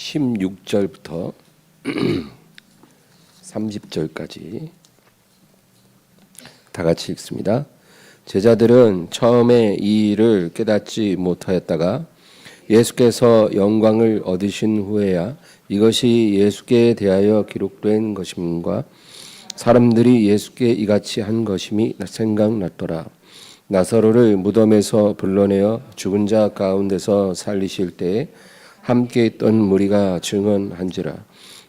16절부터 30절까지 다 같이 읽습니다. 제자들은 처음에 이 일을 깨닫지 못하였다가 예수께서 영광을 얻으신 후에야 이것이 예수께 대하여 기록된 것임과 사람들이 예수께 이같이 한 것임이 생각났더라. 나사로를 무덤에서 불러내어 죽은 자 가운데서 살리실 때에 함께 있던 무리가 증언한지라.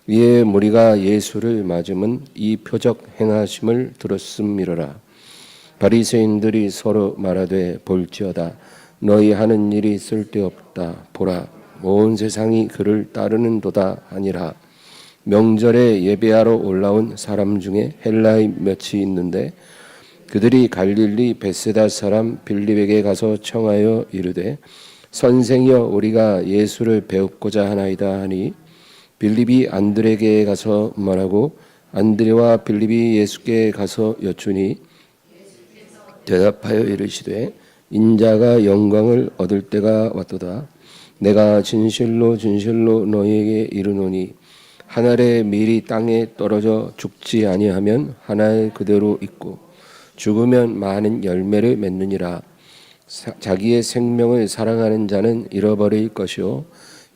이에 무리가 예수를 맞음은 이 표적 행하심을 들었음이로라. 바리새인들이 서로 말하되 볼지어다. 너희 하는 일이 쓸데없다. 보라, 온 세상이 그를 따르는도다 하니라. 명절에 예배하러 올라온 사람 중에 헬라인 몇이 있는데 그들이 갈릴리 벳세다 사람 빌립에게 가서 청하여 이르되 선생이여 우리가 예수를 배우고자 하나이다 하니 빌립이 안드레에게 가서 말하고 안드레와 빌립이 예수께 가서 여쭈니 대답하여 이르시되 인자가 영광을 얻을 때가 왔도다. 내가 진실로 진실로 너희에게 이르노니 하늘의 밀이 땅에 떨어져 죽지 아니하면 하늘 그대로 있고 죽으면 많은 열매를 맺느니라. 자기의 생명을 사랑하는 자는 잃어버릴 것이요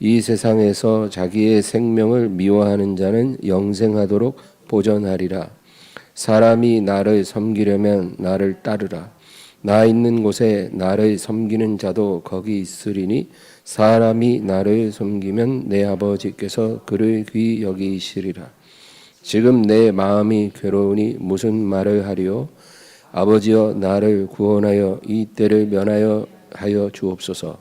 이 세상에서 자기의 생명을 미워하는 자는 영생하도록 보존하리라. 사람이 나를 섬기려면 나를 따르라. 나 있는 곳에 나를 섬기는 자도 거기 있으리니 사람이 나를 섬기면 내 아버지께서 그를 귀히 여기시리라. 지금 내 마음이 괴로우니 무슨 말을 하리요? 아버지여 나를 구원하여 이 때를 면하여 하여 주옵소서.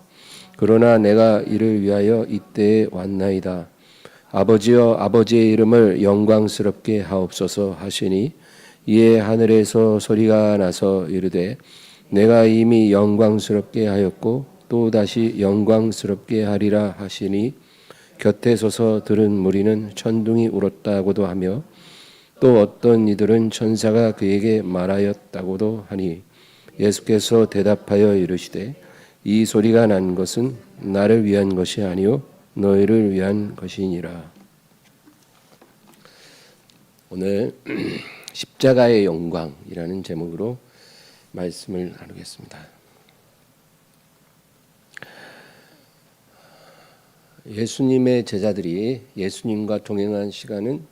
그러나 내가 이를 위하여 이때에 왔나이다. 아버지여 아버지의 이름을 영광스럽게 하옵소서 하시니 이에 하늘에서 소리가 나서 이르되 내가 이미 영광스럽게 하였고 또 다시 영광스럽게 하리라 하시니 곁에 서서 들은 무리는 천둥이 울었다고도 하며 또 어떤 이들은 천사가 그에게 말하였다고도 하니 예수께서 대답하여 이르시되 이 소리가 난 것은 나를 위한 것이 아니요 너희를 위한 것이니라. 오늘 십자가의 영광이라는 제목으로 말씀을 나누겠습니다. 예수님의 제자들이 예수님과 동행한 시간은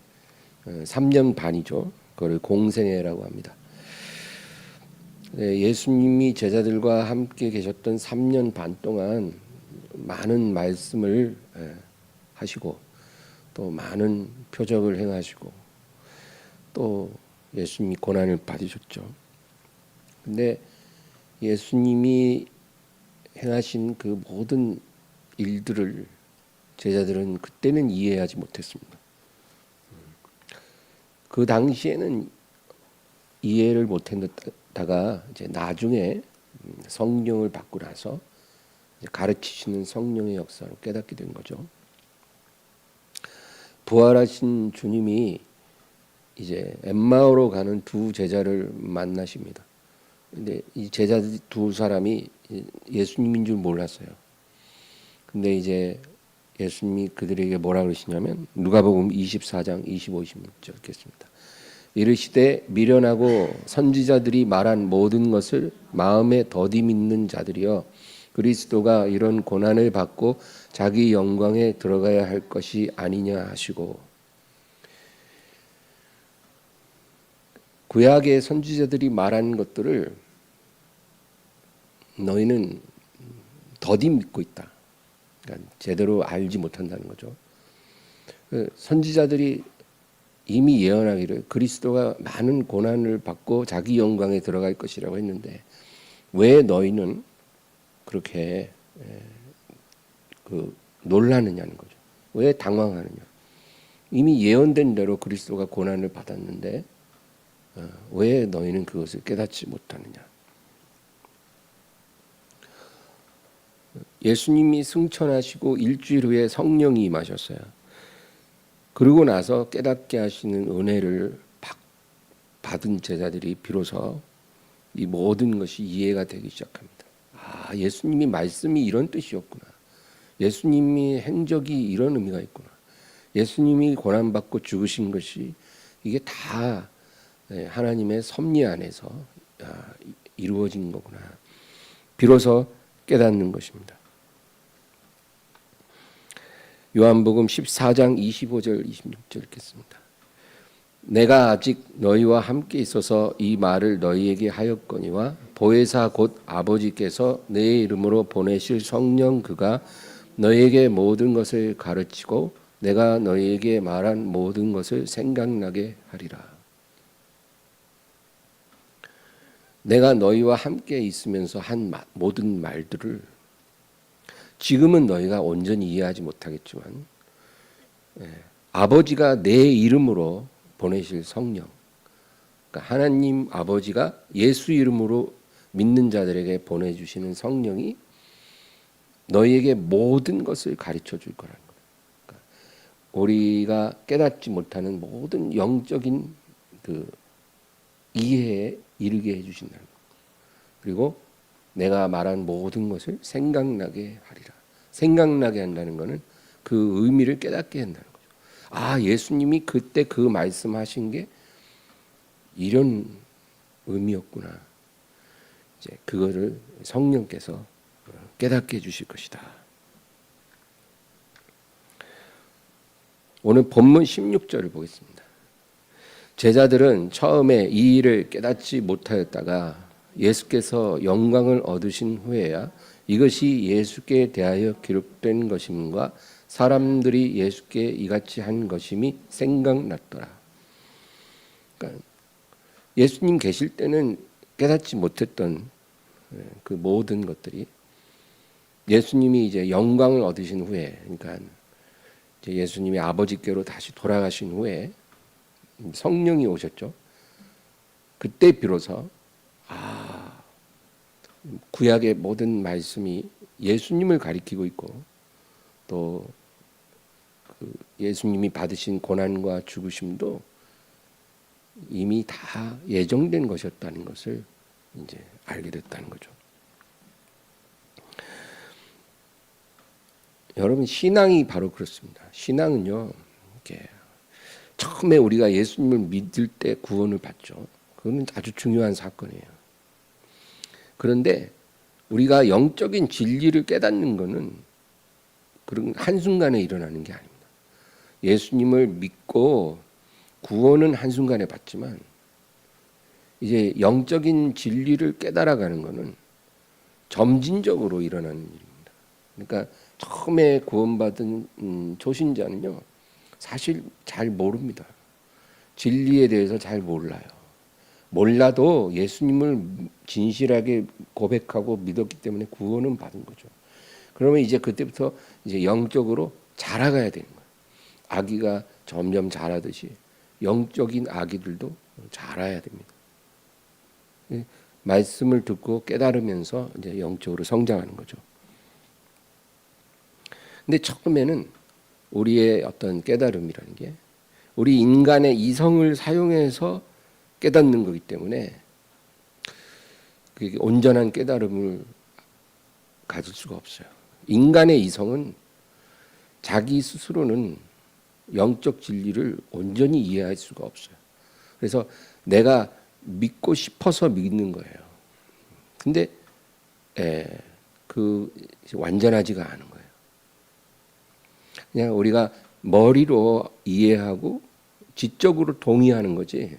3년 반이죠. 그걸 공생애라고 합니다. 예수님이 제자들과 함께 계셨던 3년 반 동안 많은 말씀을 하시고 또 많은 표적을 행하시고 또 예수님이 고난을 받으셨죠. 근데 예수님이 행하신 그 모든 일들을 제자들은 그때는 이해하지 못했습니다. 그 당시에는 이해를 못했다가 이제 나중에 성령을 받고 나서 가르치시는 성령의 역사로 깨닫게 된 거죠. 부활하신 주님이 이제 엠마오로 가는 두 제자를 만나십니다. 근데 이 제자 두 사람이 예수님인 줄 몰랐어요. 근데 이제 예수님이 그들에게 뭐라 그러시냐면 누가복음 24장 25, 26절 읽겠습니다. 이르시되 미련하고 선지자들이 말한 모든 것을 마음에 더디 믿는 자들이여 그리스도가 이런 고난을 받고 자기 영광에 들어가야 할 것이 아니냐 하시고 구약의 선지자들이 말한 것들을 너희는 더디 믿고 있다. 그러니까 제대로 알지 못한다는 거죠. 선지자들이 이미 예언하기를 그리스도가 많은 고난을 받고 자기 영광에 들어갈 것이라고 했는데 왜 너희는 그렇게 놀라느냐는 거죠. 왜 당황하느냐. 이미 예언된 대로 그리스도가 고난을 받았는데 왜 너희는 그것을 깨닫지 못하느냐. 예수님이 승천하시고 일주일 후에 성령이 임하셨어요. 그러고 나서 깨닫게 하시는 은혜를 받은 제자들이 비로소 이 모든 것이 이해가 되기 시작합니다. 아, 예수님이 말씀이 이런 뜻이었구나. 예수님이 행적이 이런 의미가 있구나. 예수님이 고난받고 죽으신 것이 이게 다 하나님의 섭리 안에서 이루어진 거구나. 비로소 깨닫는 것입니다. 요한복음 14장 25절 26절 읽겠습니다. 내가 아직 너희와 함께 있어서 이 말을 너희에게 하였거니와 보혜사 곧 아버지께서 내 이름으로 보내실 성령 그가 너희에게 모든 것을 가르치고 내가 너희에게 말한 모든 것을 생각나게 하리라. 내가 너희와 함께 있으면서 한 모든 말들을 지금은 너희가 온전히 이해하지 못하겠지만 아버지가 내 이름으로 보내실 성령, 그러니까 하나님 아버지가 예수 이름으로 믿는 자들에게 보내주시는 성령이 너희에게 모든 것을 가르쳐 줄 거라는 거예요. 그러니까 우리가 깨닫지 못하는 모든 영적인 그 이해에 이르게 해주신다는 거예요. 그리고 내가 말한 모든 것을 생각나게 하리라. 생각나게 한다는 것은 그 의미를 깨닫게 한다는 거죠. 아, 예수님이 그때 그 말씀하신 게 이런 의미였구나. 이제 그거를 성령께서 깨닫게 해주실 것이다. 오늘 본문 16절을 보겠습니다. 제자들은 처음에 이 일을 깨닫지 못하였다가 예수께서 영광을 얻으신 후에야 이것이 예수께 대하여 기록된 것임과 사람들이 예수께 이같이 한 것임이 생각났더라. 그러니까 예수님 계실 때는 깨닫지 못했던 그 모든 것들이 예수님이 이제 영광을 얻으신 후에, 그러니까 이제 예수님이 아버지께로 다시 돌아가신 후에 성령이 오셨죠. 그때 비로소 구약의 모든 말씀이 예수님을 가리키고 있고 또 그 예수님이 받으신 고난과 죽으심도 이미 다 예정된 것이었다는 것을 이제 알게 됐다는 거죠. 여러분, 신앙이 바로 그렇습니다. 신앙은요, 이렇게 처음에 우리가 예수님을 믿을 때 구원을 받죠. 그거는 아주 중요한 사건이에요. 그런데 우리가 영적인 진리를 깨닫는 것은 그런 한순간에 일어나는 게 아닙니다. 예수님을 믿고 구원은 한순간에 받지만 이제 영적인 진리를 깨달아가는 것은 점진적으로 일어나는 일입니다. 그러니까 처음에 구원받은 초신자는요, 사실 잘 모릅니다. 진리에 대해서 잘 몰라요. 몰라도 예수님을 진실하게 고백하고 믿었기 때문에 구원은 받은 거죠. 그러면 이제 그때부터 이제 영적으로 자라가야 되는 거예요. 아기가 점점 자라듯이 영적인 아기들도 자라야 됩니다. 말씀을 듣고 깨달으면서 이제 영적으로 성장하는 거죠. 근데 처음에는 우리의 어떤 깨달음이라는 게 우리 인간의 이성을 사용해서 깨닫는 거기 때문에 그게 온전한 깨달음을 가질 수가 없어요. 인간의 이성은 자기 스스로는 영적 진리를 온전히 이해할 수가 없어요. 그래서 내가 믿고 싶어서 믿는 거예요. 근데 그 완전하지가 않은 거예요. 그냥 우리가 머리로 이해하고 지적으로 동의하는 거지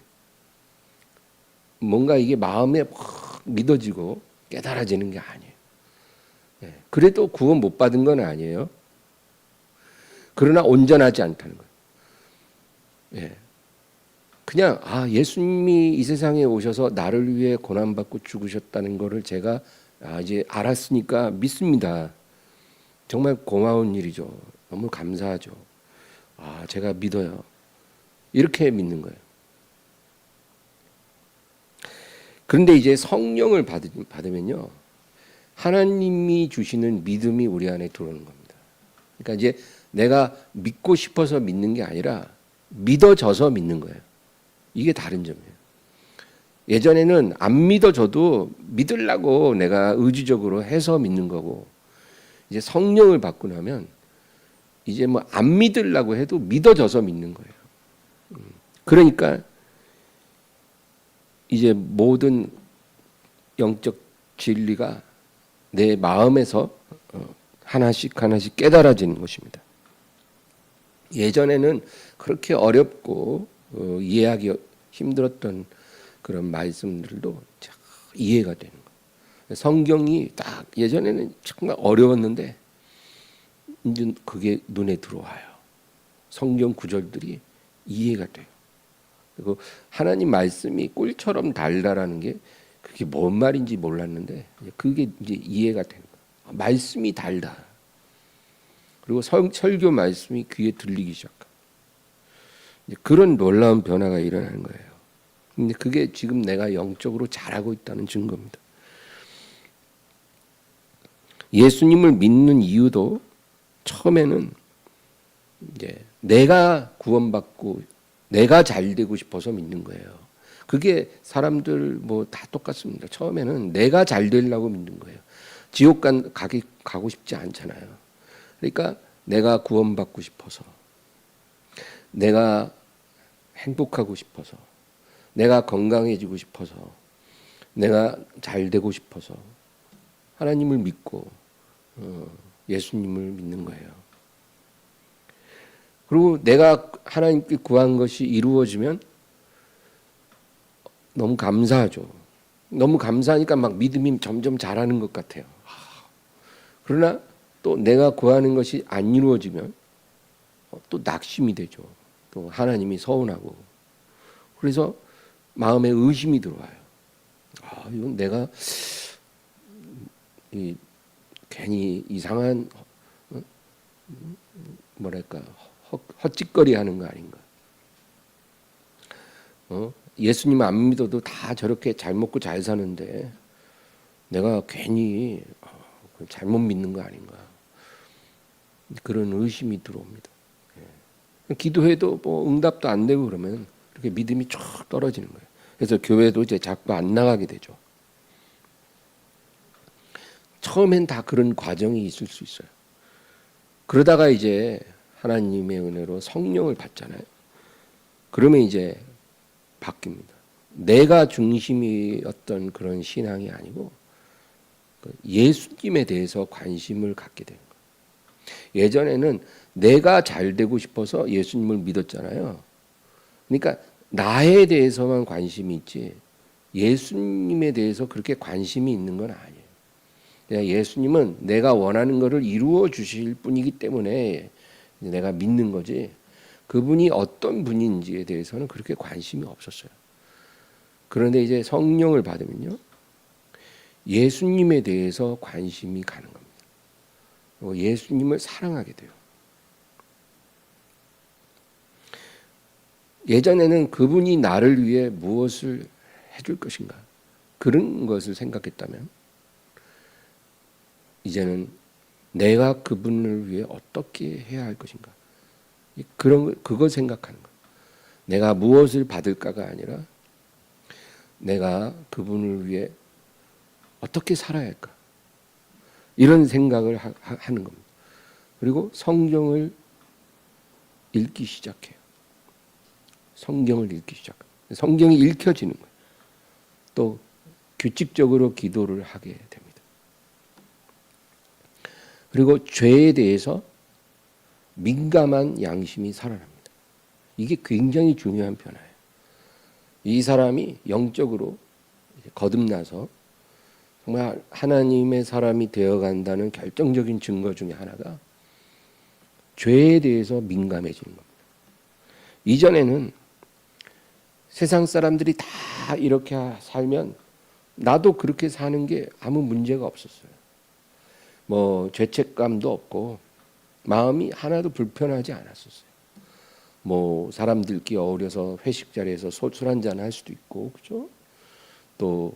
뭔가 이게 마음에 확 믿어지고 깨달아지는 게 아니에요. 그래도 구원 못 받은 건 아니에요. 그러나 온전하지 않다는 거예요. 그냥 예수님이 이 세상에 오셔서 나를 위해 고난받고 죽으셨다는 거를 제가 이제 알았으니까 믿습니다. 정말 고마운 일이죠. 너무 감사하죠. 제가 믿어요. 이렇게 믿는 거예요. 그런데 이제 성령을 받으면요, 하나님이 주시는 믿음이 우리 안에 들어오는 겁니다. 그러니까 이제 내가 믿고 싶어서 믿는 게 아니라 믿어져서 믿는 거예요. 이게 다른 점이에요. 예전에는 안 믿어져도 믿으려고 내가 의지적으로 해서 믿는 거고, 이제 성령을 받고 나면 이제 뭐 안 믿으려고 해도 믿어져서 믿는 거예요. 그러니까 이제 모든 영적 진리가 내 마음에서 하나씩 하나씩 깨달아지는 것입니다. 예전에는 그렇게 어렵고 이해하기 힘들었던 그런 말씀들도 이해가 되는 거예요. 성경이 딱 예전에는 정말 어려웠는데 이제 그게 눈에 들어와요. 성경 구절들이 이해가 돼요. 그리고 하나님 말씀이 꿀처럼 달다라는 게 그게 뭔 말인지 몰랐는데 그게 이제 이해가 되는 거예요. 말씀이 달다. 그리고 설교 말씀이 귀에 들리기 시작합니다. 그런 놀라운 변화가 일어나는 거예요. 근데 그게 지금 내가 영적으로 잘하고 있다는 증거입니다. 예수님을 믿는 이유도 처음에는 이제 내가 구원받고 내가 잘 되고 싶어서 믿는 거예요. 그게 사람들 뭐 다 똑같습니다. 처음에는 내가 잘 되려고 믿는 거예요. 지옥 가고 싶지 않잖아요. 그러니까 내가 구원받고 싶어서, 내가 행복하고 싶어서, 내가 건강해지고 싶어서, 내가 잘 되고 싶어서 하나님을 믿고 예수님을 믿는 거예요. 그리고 내가 하나님께 구한 것이 이루어지면 너무 감사하죠. 너무 감사하니까 막 믿음이 점점 자라는 것 같아요. 그러나 또 내가 구하는 것이 안 이루어지면 또 낙심이 되죠. 또 하나님이 서운하고. 그래서 마음에 의심이 들어와요. 이건 내가 괜히 이상한 뭐랄까 헛짓거리하는 거 아닌가. 예수님 안 믿어도 다 저렇게 잘 먹고 잘 사는데 내가 괜히 잘못 믿는 거 아닌가. 그런 의심이 들어옵니다. 기도해도 뭐 응답도 안 되고 그러면 이렇게 믿음이 쭉 떨어지는 거예요. 그래서 교회도 이제 자꾸 안 나가게 되죠. 처음엔 다 그런 과정이 있을 수 있어요. 그러다가 이제 하나님의 은혜로 성령을 받잖아요. 그러면 이제 바뀝니다. 내가 중심이었던 그런 신앙이 아니고 예수님에 대해서 관심을 갖게 되는 거예요. 예전에는 내가 잘 되고 싶어서 예수님을 믿었잖아요. 그러니까 나에 대해서만 관심이 있지 예수님에 대해서 그렇게 관심이 있는 건 아니에요. 그냥 예수님은 내가 원하는 것을 이루어 주실 분이기 때문에 내가 믿는 거지 그분이 어떤 분인지에 대해서는 그렇게 관심이 없었어요. 그런데 이제 성령을 받으면요. 예수님에 대해서 관심이 가는 겁니다. 예수님을 사랑하게 돼요. 예전에는 그분이 나를 위해 무엇을 해줄 것인가 그런 것을 생각했다면 이제는 내가 그분을 위해 어떻게 해야 할 것인가 그걸 생각하는 거예요. 내가 무엇을 받을까가 아니라 내가 그분을 위해 어떻게 살아야 할까 이런 생각을 하는 겁니다. 그리고 성경을 읽기 시작해요. 성경을 읽기 시작해요. 성경이 읽혀지는 거예요. 또 규칙적으로 기도를 하게 됩니다. 그리고 죄에 대해서 민감한 양심이 살아납니다. 이게 굉장히 중요한 변화예요. 이 사람이 영적으로 거듭나서 정말 하나님의 사람이 되어간다는 결정적인 증거 중에 하나가 죄에 대해서 민감해지는 겁니다. 이전에는 세상 사람들이 다 이렇게 살면 나도 그렇게 사는 게 아무 문제가 없었어요. 뭐 죄책감도 없고 마음이 하나도 불편하지 않았었어요. 뭐 사람들끼리 어울려서 회식 자리에서 술 한잔 할 수도 있고, 그죠? 또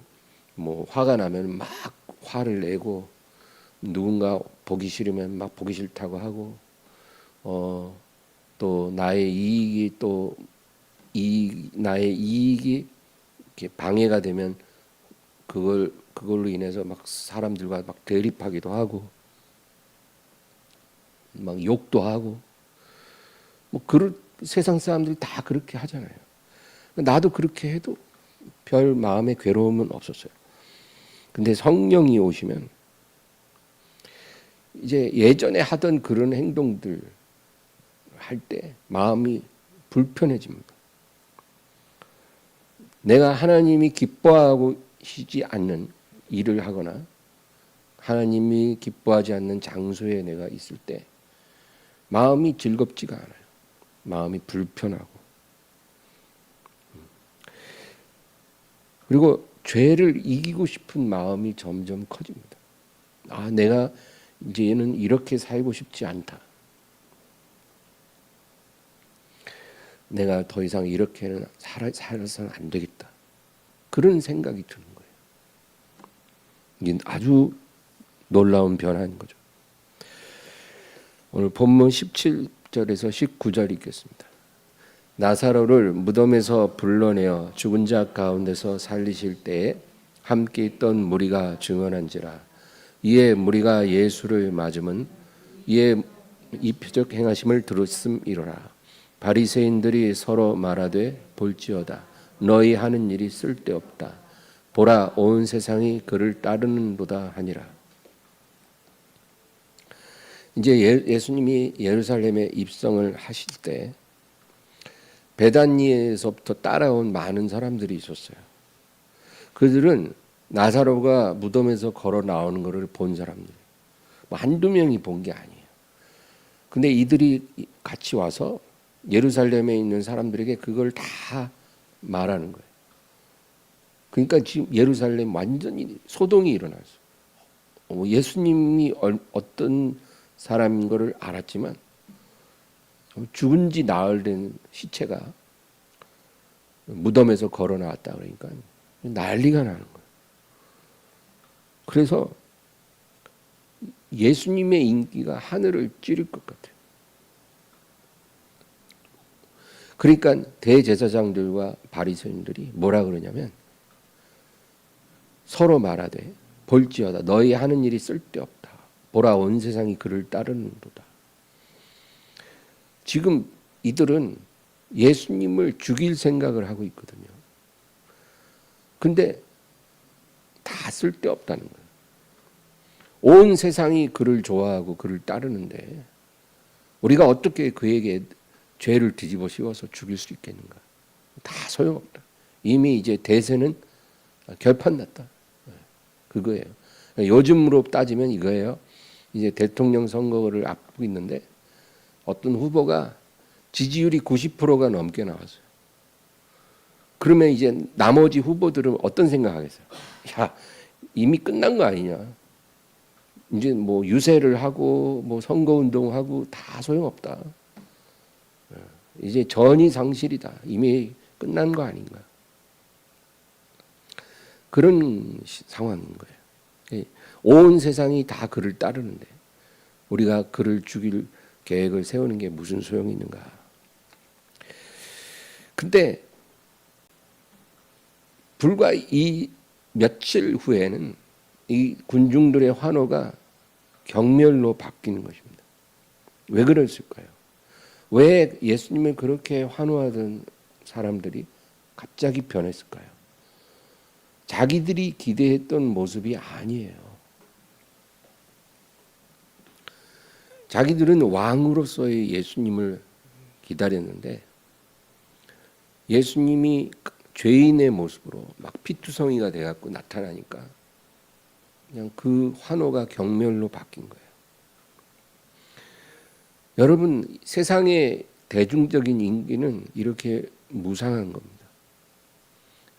뭐 화가 나면 막 화를 내고 누군가 보기 싫으면 막 보기 싫다고 하고, 또 나의 이익이 나의 이익이 이렇게 방해가 되면 그걸로 인해서 막 사람들과 막 대립하기도 하고, 막 욕도 하고 뭐 세상 사람들이 다 그렇게 하잖아요. 나도 그렇게 해도 별 마음의 괴로움은 없었어요. 근데 성령이 오시면 이제 예전에 하던 그런 행동들 할 때 마음이 불편해집니다. 내가 하나님이 기뻐하시지 않는 일을 하거나 하나님이 기뻐하지 않는 장소에 내가 있을 때 마음이 즐겁지가 않아요. 마음이 불편하고. 그리고 죄를 이기고 싶은 마음이 점점 커집니다. 내가 이제는 이렇게 살고 싶지 않다. 내가 더 이상 이렇게는 살아서는 안 되겠다. 그런 생각이 드는 거예요. 이게 아주 놀라운 변화인 거죠. 오늘 본문 17절에서 19절 읽겠습니다. 나사로를 무덤에서 불러내어 죽은 자 가운데서 살리실 때에 함께 있던 무리가 증언한지라. 이에 무리가 예수를 맞음은 이에 이 표적 행하심을 들었음이로라. 바리새인들이 서로 말하되 볼지어다 너희 하는 일이 쓸데없다. 보라 온 세상이 그를 따르는도다 하니라. 이제 예수님이 예루살렘에 입성을 하실 때 베다니에서부터 따라온 많은 사람들이 있었어요. 그들은 나사로가 무덤에서 걸어 나오는 것을 본 사람들, 한두 명이 본 게 아니에요. 근데 이들이 같이 와서 예루살렘에 있는 사람들에게 그걸 다 말하는 거예요. 그러니까 지금 예루살렘 완전히 소동이 일어났어요. 예수님이 어떤 사람인 것을 알았지만 죽은 지 나흘 된 시체가 무덤에서 걸어 나왔다 그러니까 난리가 나는 거예요. 그래서 예수님의 인기가 하늘을 찌를 것 같아요. 그러니까 대제사장들과 바리새인들이 뭐라 그러냐면 서로 말하되 볼지어다 너희 하는 일이 쓸데없다. 보라 온 세상이 그를 따르는도다. 지금 이들은 예수님을 죽일 생각을 하고 있거든요. 근데 다 쓸데없다는 거예요. 온 세상이 그를 좋아하고 그를 따르는데 우리가 어떻게 그에게 죄를 뒤집어 씌워서 죽일 수 있겠는가? 다 소용없다. 이미 이제 대세는 결판났다. 그거예요. 요즘으로 따지면 이거예요. 이제 대통령 선거를 앞두고 있는데 어떤 후보가 지지율이 90%가 넘게 나왔어요. 그러면 이제 나머지 후보들은 어떤 생각하겠어요? 야, 이미 끝난 거 아니냐? 이제 뭐 유세를 하고 뭐 선거 운동하고 다 소용없다. 이제 전이상실이다. 이미 끝난 거 아닌가? 그런 상황인 거예요. 온 세상이 다 그를 따르는데 우리가 그를 죽일 계획을 세우는 게 무슨 소용이 있는가? 근데 불과 이 며칠 후에는 이 군중들의 환호가 경멸로 바뀌는 것입니다. 왜 그랬을까요? 왜 예수님을 그렇게 환호하던 사람들이 갑자기 변했을까요? 자기들이 기대했던 모습이 아니에요. 자기들은 왕으로서의 예수님을 기다렸는데 예수님이 죄인의 모습으로 막 피투성이가 돼갖고 나타나니까 그냥 그 환호가 경멸로 바뀐 거예요. 여러분, 세상의 대중적인 인기는 이렇게 무상한 겁니다.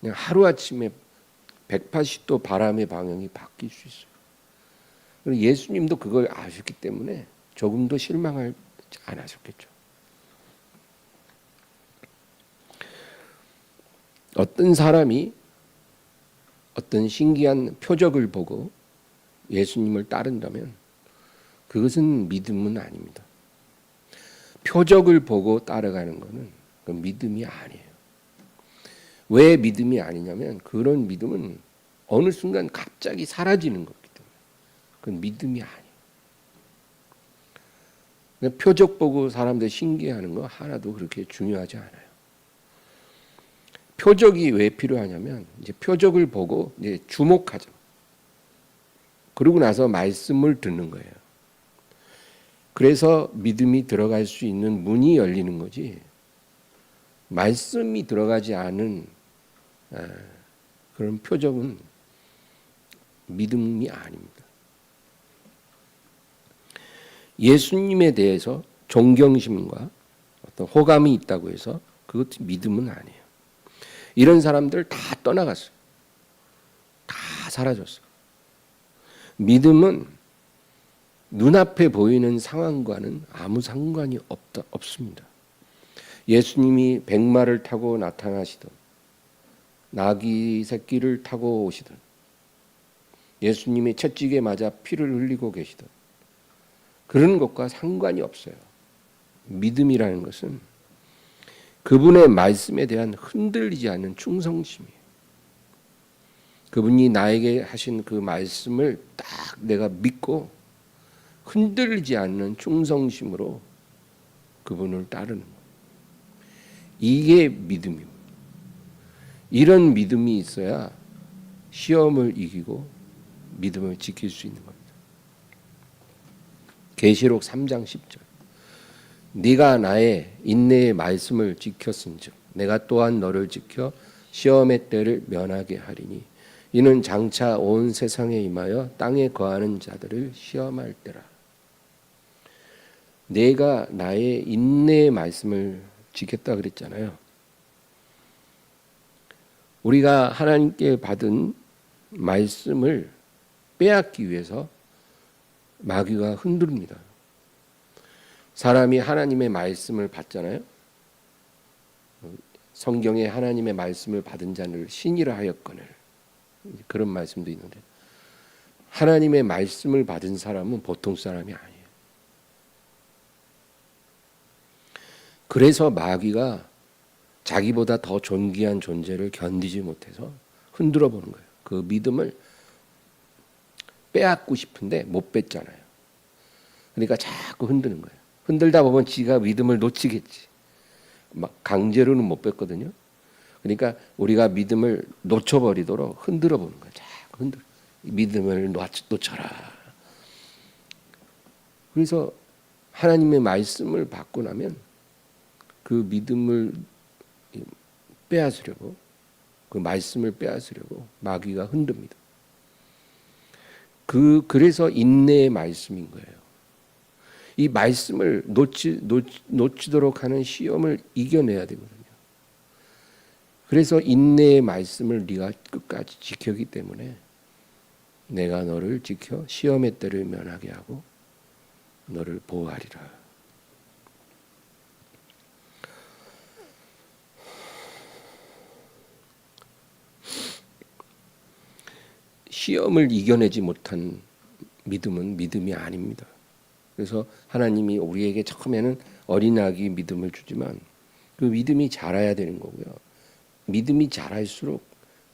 그냥 하루아침에 180도 바람의 방향이 바뀔 수 있어요. 그리고 예수님도 그걸 아셨기 때문에 조금도 실망하지 않으셨겠죠. 어떤 사람이 어떤 신기한 표적을 보고 예수님을 따른다면 그것은 믿음은 아닙니다. 표적을 보고 따라가는 것은 그건 믿음이 아니에요. 왜 믿음이 아니냐면 그런 믿음은 어느 순간 갑자기 사라지는 거기 때문에 그건 믿음이 아니에요. 그러니까 표적 보고 사람들 신기해하는 거 하나도 그렇게 중요하지 않아요. 표적이 왜 필요하냐면 이제 표적을 보고 이제 주목하죠. 그러고 나서 말씀을 듣는 거예요. 그래서 믿음이 들어갈 수 있는 문이 열리는 거지. 말씀이 들어가지 않은 그런 표적은 믿음이 아닙니다. 예수님에 대해서 존경심과 어떤 호감이 있다고 해서 그것도 믿음은 아니에요. 이런 사람들 다 떠나갔어요. 다 사라졌어요. 믿음은 눈앞에 보이는 상황과는 아무 상관이 없습니다. 예수님이 백마를 타고 나타나시던 나귀 새끼를 타고 오시던 예수님이 채찍에 맞아 피를 흘리고 계시던 그런 것과 상관이 없어요. 믿음이라는 것은 그분의 말씀에 대한 흔들리지 않는 충성심이에요. 그분이 나에게 하신 그 말씀을 딱 내가 믿고 흔들리지 않는 충성심으로 그분을 따르는 거예요. 이게 믿음입니다. 이런 믿음이 있어야 시험을 이기고 믿음을 지킬 수 있는 겁니다. 계시록 3장 10절 네가 나의 인내의 말씀을 지켰은즉 내가 또한 너를 지켜 시험의 때를 면하게 하리니 이는 장차 온 세상에 임하여 땅에 거하는 자들을 시험할 때라. 내가 나의 인내의 말씀을 지켰다 그랬잖아요. 우리가 하나님께 받은 말씀을 빼앗기 위해서 마귀가 흔듭니다. 사람이 하나님의 말씀을 받잖아요. 성경에 하나님의 말씀을 받은 자를 신이라 하였거늘 그런 말씀도 있는데 하나님의 말씀을 받은 사람은 보통 사람이 아니에요. 그래서 마귀가 자기보다 더 존귀한 존재를 견디지 못해서 흔들어 보는 거예요. 그 믿음을 빼앗고 싶은데 못 뺐잖아요. 그러니까 자꾸 흔드는 거예요. 흔들다 보면 지가 믿음을 놓치겠지. 막 강제로는 못 뺐거든요. 그러니까 우리가 믿음을 놓쳐버리도록 흔들어 보는 거예요. 자꾸 흔들어. 믿음을 놓쳐라. 그래서 하나님의 말씀을 받고 나면 그 믿음을 빼앗으려고 그 말씀을 빼앗으려고 마귀가 흔듭니다. 그래서 인내의 말씀인 거예요. 이 말씀을 놓치도록 하는 시험을 이겨내야 되거든요. 그래서 인내의 말씀을 네가 끝까지 지켰기 때문에 내가 너를 지켜 시험의 때를 면하게 하고 너를 보호하리라. 시험을 이겨내지 못한 믿음은 믿음이 아닙니다. 그래서 하나님이 우리에게 처음에는 어린아기 믿음을 주지만 그 믿음이 자라야 되는 거고요. 믿음이 자랄수록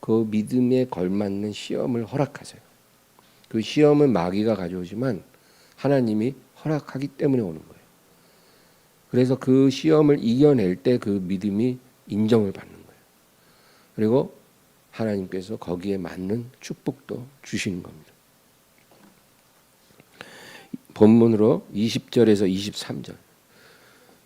그 믿음에 걸맞는 시험을 허락하세요. 그 시험은 마귀가 가져오지만 하나님이 허락하기 때문에 오는 거예요. 그래서 그 시험을 이겨낼 때 그 믿음이 인정을 받는 거예요. 그리고 하나님께서 거기에 맞는 축복도 주시는 겁니다. 본문으로 20절에서 23절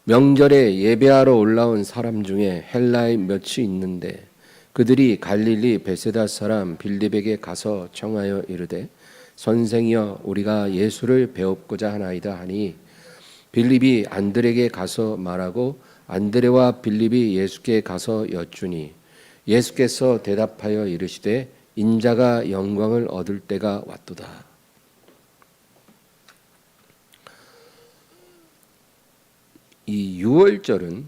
명절에 예배하러 올라온 사람 중에 헬라의 몇이 있는데 그들이 갈릴리 베세다 사람 빌립에게 가서 청하여 이르되 선생이여 우리가 예수를 배웁고자 하나이다 하니 빌립이 안드레에게 가서 말하고 안드레와 빌립이 예수께 가서 여쭈니 예수께서 대답하여 이르시되 인자가 영광을 얻을 때가 왔도다. 이 유월절은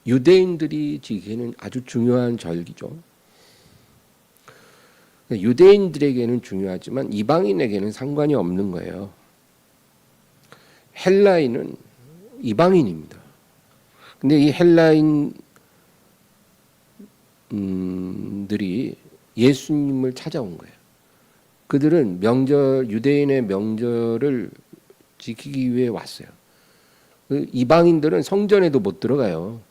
유대인들이 지키는 아주 중요한 절기죠. 유대인들에게는 중요하지만 이방인에게는 상관이 없는 거예요. 헬라인은 이방인입니다. 근데 이 헬라인들이 예수님을 찾아온 거예요. 그들은 유대인의 명절을 지키기 위해 왔어요. 그 이방인들은 성전에도 못 들어가요.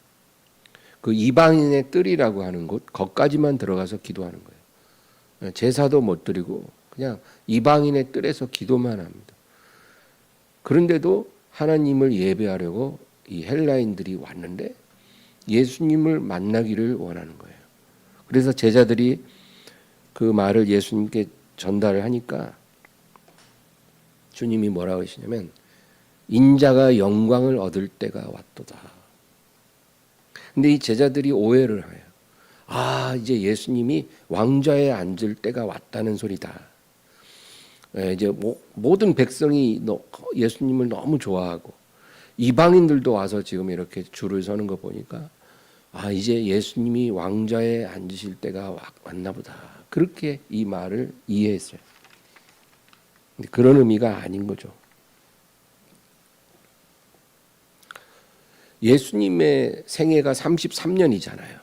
그 이방인의 뜰이라고 하는 곳, 거기까지만 들어가서 기도하는 거예요. 제사도 못 드리고 그냥 이방인의 뜰에서 기도만 합니다. 그런데도 하나님을 예배하려고 이 헬라인들이 왔는데 예수님을 만나기를 원하는 거예요. 그래서 제자들이 그 말을 예수님께 전달을 하니까 주님이 뭐라고 하시냐면 인자가 영광을 얻을 때가 왔도다. 근데 이 제자들이 오해를 해요. 아, 이제 예수님이 왕좌에 앉을 때가 왔다는 소리다. 이제 모든 백성이 예수님을 너무 좋아하고 이방인들도 와서 지금 이렇게 줄을 서는 거 보니까 아, 이제 예수님이 왕좌에 앉으실 때가 왔나 보다. 그렇게 이 말을 이해했어요. 근데 그런 의미가 아닌 거죠. 예수님의 생애가 33년이잖아요.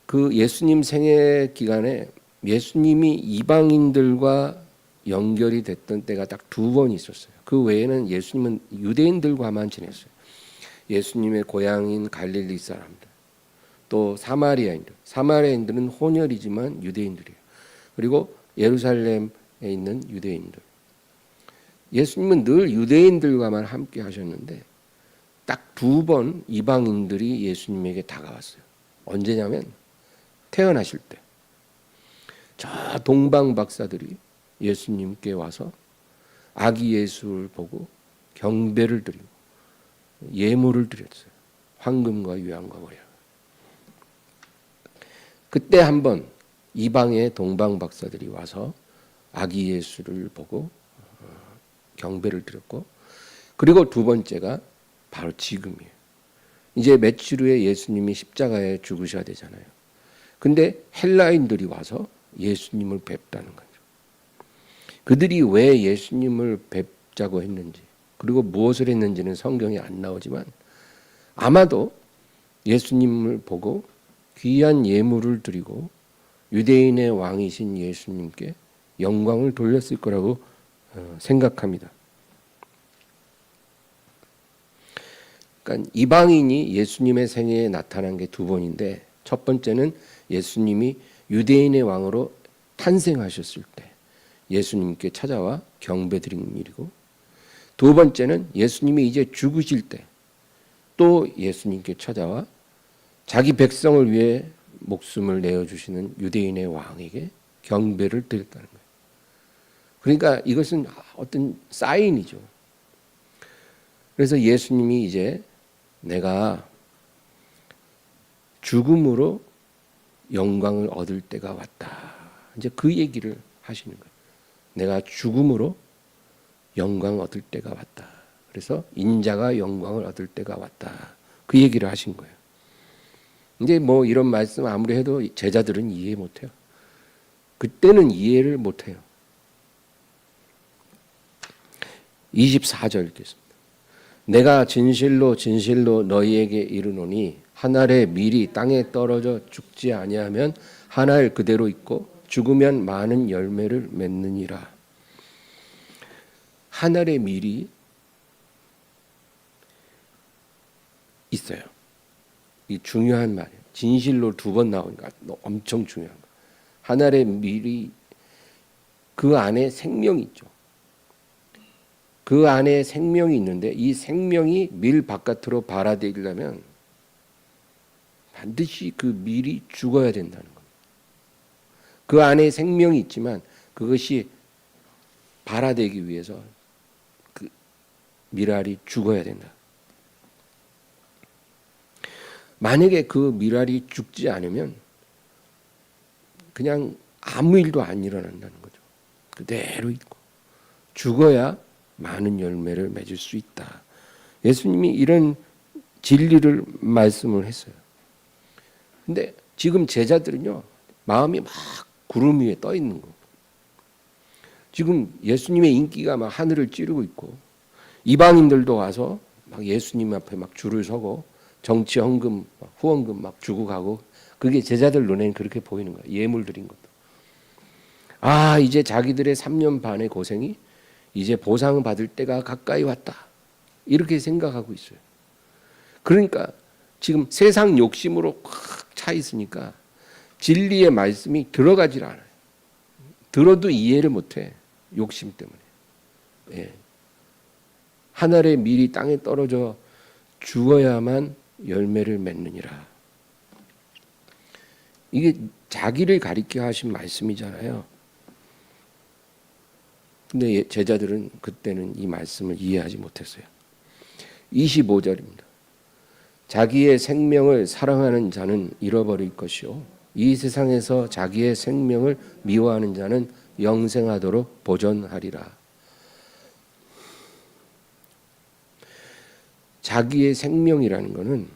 그 예수님 생애 기간에 예수님이 이방인들과 연결이 됐던 때가 딱 2번 있었어요. 그 외에는 예수님은 유대인들과만 지냈어요. 예수님의 고향인 갈릴리 사람들, 또 사마리아인들은 혼혈이지만 유대인들이에요. 그리고 예루살렘에 있는 유대인들. 예수님은 늘 유대인들과만 함께 하셨는데 딱 2번 이방인들이 예수님에게 다가왔어요. 언제냐면 태어나실 때. 저 동방 박사들이 예수님께 와서 아기 예수를 보고 경배를 드리고 예물을 드렸어요. 황금과 유향과 고려. 그때 한번 이방의 동방 박사들이 와서 아기 예수를 보고 경배를 드렸고, 그리고 2번째가 바로 지금이에요. 이제 며칠 후에 예수님이 십자가에 죽으셔야 되잖아요. 근데 헬라인들이 와서 예수님을 뵙다는 거죠. 그들이 왜 예수님을 뵙자고 했는지, 그리고 무엇을 했는지는 성경에 안 나오지만 아마도 예수님을 보고 귀한 예물을 드리고 유대인의 왕이신 예수님께 영광을 돌렸을 거라고 생각합니다. 그러니까 이방인이 예수님의 생애에 나타난 게 2번인데, 첫 번째는 예수님이 유대인의 왕으로 탄생하셨을 때 예수님께 찾아와 경배드린 일이고, 2번째는 예수님이 이제 죽으실 때 또 예수님께 찾아와 자기 백성을 위해 목숨을 내어주시는 유대인의 왕에게 경배를 드렸다는 거예요. 그러니까 이것은 어떤 사인이죠. 그래서 예수님이 이제 내가 죽음으로 영광을 얻을 때가 왔다. 이제 그 얘기를 하시는 거예요. 내가 죽음으로 영광을 얻을 때가 왔다. 그래서 인자가 영광을 얻을 때가 왔다. 그 얘기를 하신 거예요. 이제 뭐 이런 말씀 아무리 해도 제자들은 이해 못해요. 그때는 이해를 못해요. 24절 읽겠습니다. 내가 진실로 진실로 너희에게 이르노니 한 알의 밀이 땅에 떨어져 죽지 아니하면 한 알 그대로 있고 죽으면 많은 열매를 맺느니라. 한 알의 밀이 있어요. 이 중요한 말이에요. 진실로 2번 나오니까 엄청 중요한 거예요. 한 알의 밀이 그 안에 생명이 있죠. 그 안에 생명이 있는데 이 생명이 밀 바깥으로 발아들이려면 반드시 그 밀이 죽어야 된다는 겁니다. 그 안에 생명이 있지만 그것이 발아되기 위해서 그 밀알이 죽어야 된다. 만약에 그 밀알이 죽지 않으면 그냥 아무 일도 안 일어난다는 거죠. 그대로 있고 죽어야 많은 열매를 맺을 수 있다. 예수님이 이런 진리를 말씀을 했어요. 근데 지금 제자들은요, 마음이 막 구름 위에 떠 있는 거. 지금 예수님의 인기가 막 하늘을 찌르고 있고 이방인들도 와서 막 예수님 앞에 막 줄을 서고 정치 헌금, 후원금 막 주고 가고, 그게 제자들 눈에는 그렇게 보이는 거예요. 예물 드린 것도. 아, 이제 자기들의 3년 반의 고생이 이제 보상받을 때가 가까이 왔다. 이렇게 생각하고 있어요. 그러니까 지금 세상 욕심으로 꽉 차 있으니까 진리의 말씀이 들어가질 않아요. 들어도 이해를 못해. 욕심 때문에. 예. 하늘의 밀이 땅에 떨어져 죽어야만 열매를 맺느니라. 이게 자기를 가리켜 하신 말씀이잖아요. 근데 제자들은 그때는 이 말씀을 이해하지 못했어요. 25절입니다. 자기의 생명을 사랑하는 자는 잃어버릴 것이요 이 세상에서 자기의 생명을 미워하는 자는 영생하도록 보존하리라. 자기의 생명이라는 것은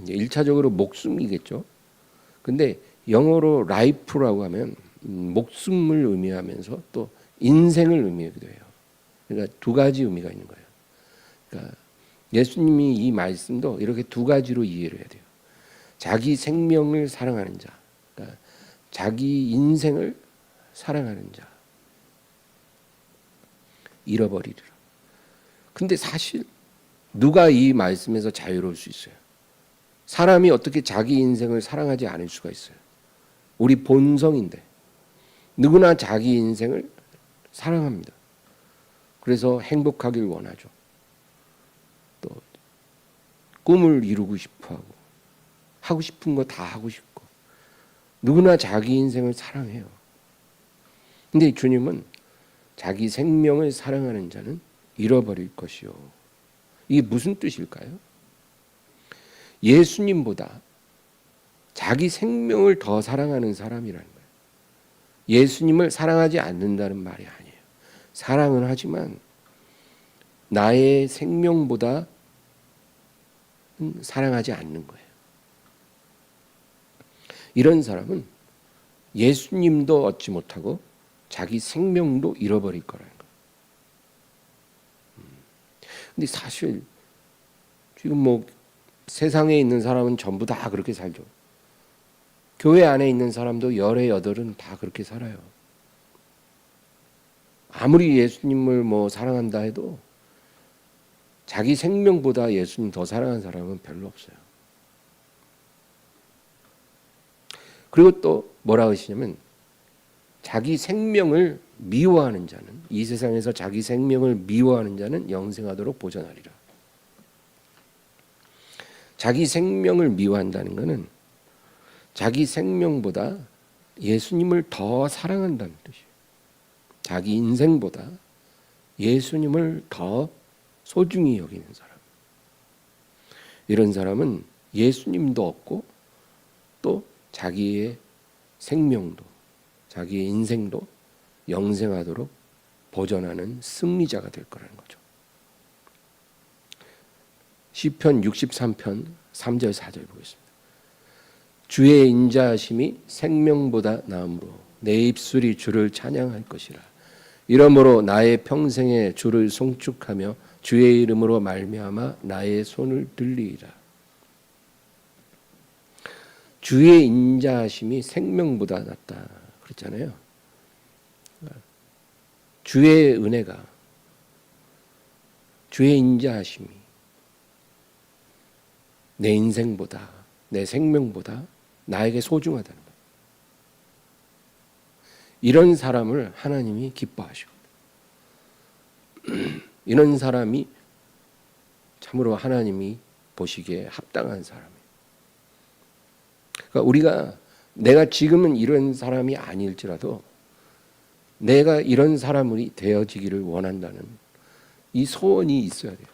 1차적으로 목숨이겠죠. 근데 영어로 life라고 하면 목숨을 의미하면서 또 인생을 의미하기도 해요. 그러니까 두 가지 의미가 있는 거예요. 그러니까 예수님이 이 말씀도 이렇게 두 가지로 이해를 해야 돼요. 자기 생명을 사랑하는 자, 그러니까 자기 인생을 사랑하는 자, 잃어버리리라. 근데 사실 누가 이 말씀에서 자유로울 수 있어요? 사람이 어떻게 자기 인생을 사랑하지 않을 수가 있어요? 우리 본성인데 누구나 자기 인생을 사랑합니다. 그래서 행복하길 원하죠. 또 꿈을 이루고 싶어하고 하고 싶은 거 다 하고 싶고 누구나 자기 인생을 사랑해요. 근데 주님은 자기 생명을 사랑하는 자는 잃어버릴 것이요. 이게 무슨 뜻일까요? 예수님보다 자기 생명을 더 사랑하는 사람이라는 거예요. 예수님을 사랑하지 않는다는 말이 아니에요. 사랑은 하지만 나의 생명보다 사랑하지 않는 거예요. 이런 사람은 예수님도 얻지 못하고 자기 생명도 잃어버릴 거라는 거예요. 근데 사실 지금 뭐 세상에 있는 사람은 전부 다 그렇게 살죠. 교회 안에 있는 사람도 열의 여덟은 다 그렇게 살아요. 아무리 예수님을 뭐 사랑한다 해도 자기 생명보다 예수님 더 사랑하는 사람은 별로 없어요. 그리고 또 뭐라 하시냐면 자기 생명을 미워하는 자는 이 세상에서 자기 생명을 미워하는 자는 영생하도록 보존하리라. 자기 생명을 미워한다는 것은 자기 생명보다 예수님을 더 사랑한다는 뜻이에요. 자기 인생보다 예수님을 더 소중히 여기는 사람. 이런 사람은 예수님도 없고 또 자기의 생명도 자기의 인생도 영생하도록 보존하는 승리자가 될 거라는 거죠. 시편 63편 3절 4절 보겠습니다. 주의 인자하심이 생명보다 나음으로 내 입술이 주를 찬양할 것이라. 이러므로 나의 평생에 주를 송축하며 주의 이름으로 말미암아 나의 손을 들리리라. 주의 인자하심이 생명보다 낫다 그랬잖아요. 주의 은혜가 주의 인자하심이 내 인생보다 내 생명보다 나에게 소중하다는 거예요. 이런 사람을 하나님이 기뻐하시고 이런 사람이 참으로 하나님이 보시기에 합당한 사람이에요. 그러니까 우리가 내가 지금은 이런 사람이 아닐지라도 내가 이런 사람이 되어지기를 원한다는 이 소원이 있어야 돼요.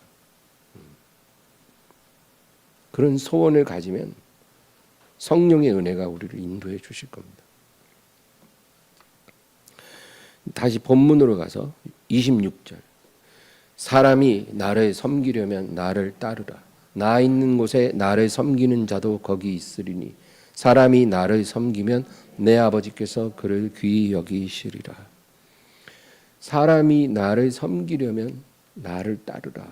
그런 소원을 가지면 성령의 은혜가 우리를 인도해 주실 겁니다. 다시 본문으로 가서 26절. 사람이 나를 섬기려면 나를 따르라. 나 있는 곳에 나를 섬기는 자도 거기 있으리니 사람이 나를 섬기면 내 아버지께서 그를 귀히 여기시리라. 사람이 나를 섬기려면 나를 따르라.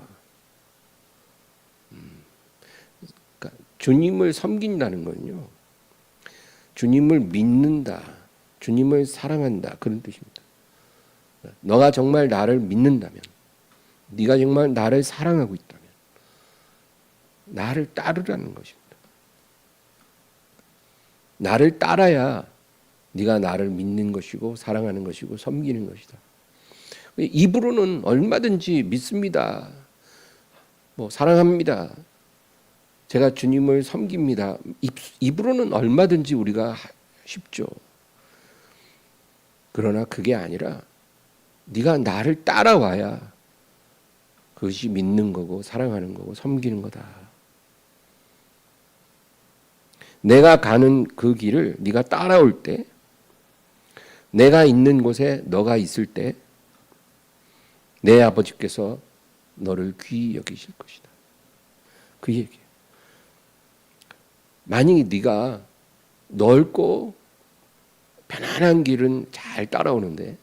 그러니까 주님을 섬긴다는 건요, 주님을 믿는다, 주님을 사랑한다 그런 뜻입니다. 너가 정말 나를 믿는다면, 네가 정말 나를 사랑하고 있다면 나를 따르라는 것입니다. 나를 따라야 네가 나를 믿는 것이고 사랑하는 것이고 섬기는 것이다. 입으로는 얼마든지 믿습니다. 사랑합니다. 제가 주님을 섬깁니다. 입으로는 얼마든지 우리가 쉽죠. 그러나 그게 아니라 네가 나를 따라와야 그것이 믿는 거고 사랑하는 거고 섬기는 거다. 내가 가는 그 길을 네가 따라올 때, 내가 있는 곳에 너가 있을 때 내 아버지께서 너를 귀히 여기실 것이다. 그 얘기예요. 만약에 네가 넓고 편안한 길은 잘 따라오는데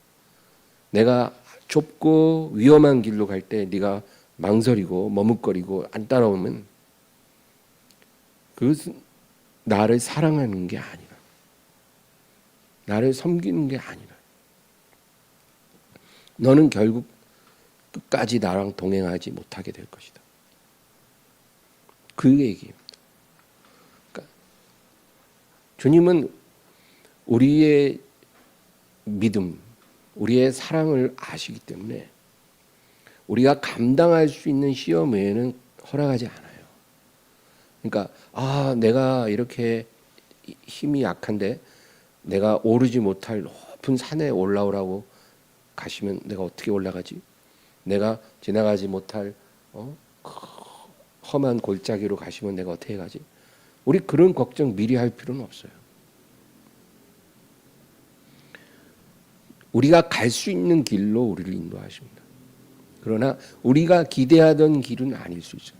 내가 좁고 위험한 길로 갈 때 네가 망설이고 머뭇거리고 안 따라오면 그것은 나를 사랑하는 게 아니라, 나를 섬기는 게 아니라, 너는 결국 끝까지 나랑 동행하지 못하게 될 것이다. 그 얘기입니다. 그러니까 주님은 우리의 믿음, 우리의 사랑을 아시기 때문에 우리가 감당할 수 있는 시험 외에는 허락하지 않아요. 그러니까 내가 이렇게 힘이 약한데 내가 오르지 못할 높은 산에 올라오라고 가시면 내가 어떻게 올라가지? 내가 지나가지 못할 험한 골짜기로 가시면 내가 어떻게 가지? 우리 그런 걱정 미리 할 필요는 없어요. 우리가 갈 수 있는 길로 우리를 인도하십니다. 그러나 우리가 기대하던 길은 아닐 수 있어요.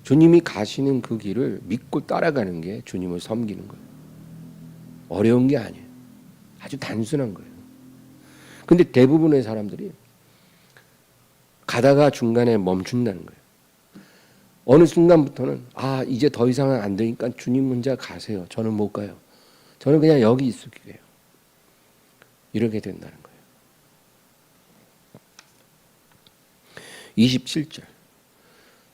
주님이 가시는 그 길을 믿고 따라가는 게 주님을 섬기는 거예요. 어려운 게 아니에요. 아주 단순한 거예요. 근데 대부분의 사람들이 가다가 중간에 멈춘다는 거예요. 어느 순간부터는 이제 더 이상은 안 되니까 주님 혼자 가세요. 저는 못 가요. 저는 그냥 여기 있을게요. 이렇게 된다는 거예요. 27절.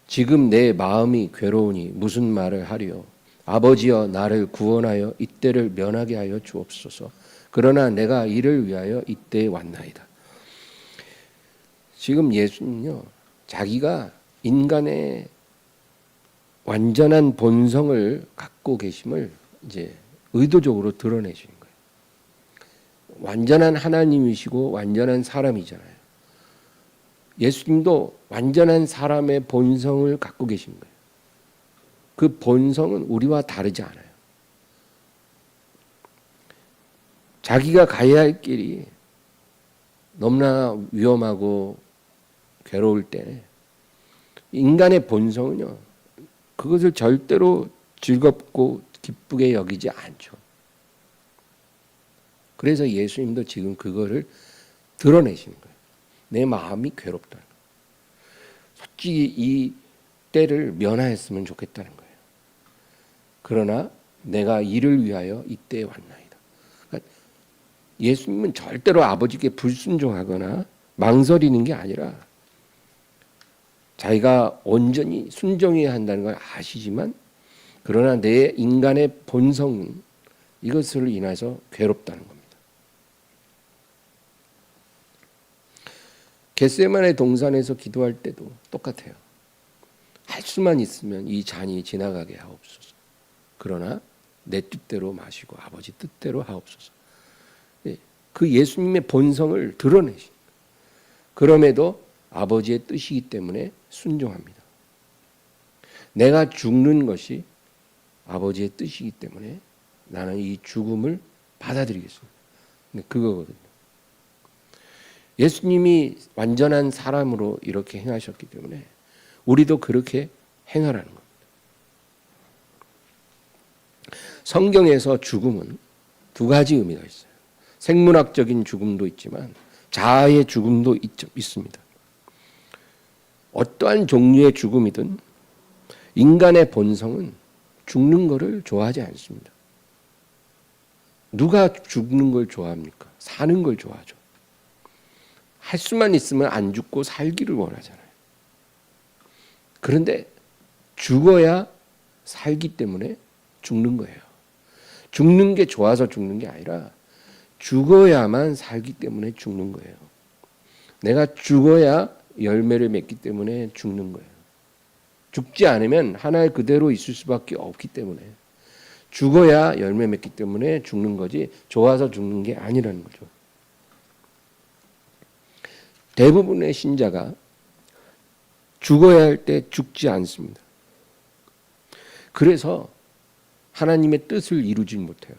지금 내 마음이 괴로우니 무슨 말을 하리요. 아버지여 나를 구원하여 이때를 면하게 하여 주옵소서. 그러나 내가 이를 위하여 이때에 왔나이다. 지금 예수님은요, 자기가 인간의 완전한 본성을 갖고 계심을 이제 의도적으로 드러내시는 거예요. 완전한 하나님이시고 완전한 사람이잖아요. 예수님도 완전한 사람의 본성을 갖고 계신 거예요. 그 본성은 우리와 다르지 않아요. 자기가 가야 할 길이 너무나 위험하고 괴로울 때 인간의 본성은요, 그것을 절대로 즐겁고 기쁘게 여기지 않죠. 그래서 예수님도 지금 그거를 드러내시는 거예요. 내 마음이 괴롭다. 솔직히 이 때를 면하였으면 좋겠다는 거예요. 그러나 내가 이를 위하여 이때에 왔나이다. 그러니까 예수님은 절대로 아버지께 불순종하거나 망설이는 게 아니라 자기가 온전히 순종해야 한다는 걸 아시지만 그러나 내 인간의 본성은 이것을 인해서 괴롭다는 겁니다. 겟세마네 동산에서 기도할 때도 똑같아요. 할 수만 있으면 이 잔이 지나가게 하옵소서. 그러나 내 뜻대로 마시고 아버지 뜻대로 하옵소서. 그 예수님의 본성을 드러내신 거예요. 그럼에도 아버지의 뜻이기 때문에 순종합니다. 내가 죽는 것이 아버지의 뜻이기 때문에 나는 이 죽음을 받아들이겠습니다. 그거거든요. 예수님이 완전한 사람으로 이렇게 행하셨기 때문에 우리도 그렇게 행하라는 겁니다. 성경에서 죽음은 두 가지 의미가 있어요. 생물학적인 죽음도 있지만 자아의 죽음도 있습니다. 어떠한 종류의 죽음이든 인간의 본성은 죽는 것을 좋아하지 않습니다. 누가 죽는 걸 좋아합니까? 사는 걸 좋아하죠. 할 수만 있으면 안 죽고 살기를 원하잖아요. 그런데 죽어야 살기 때문에 죽는 거예요. 죽는 게 좋아서 죽는 게 아니라 죽어야만 살기 때문에 죽는 거예요. 내가 죽어야 열매를 맺기 때문에 죽는 거예요. 죽지 않으면 하나의 그대로 있을 수밖에 없기 때문에 죽어야 열매 맺기 때문에 죽는 거지 좋아서 죽는 게 아니라는 거죠. 대부분의 신자가 죽어야 할 때 죽지 않습니다. 그래서 하나님의 뜻을 이루지 못해요.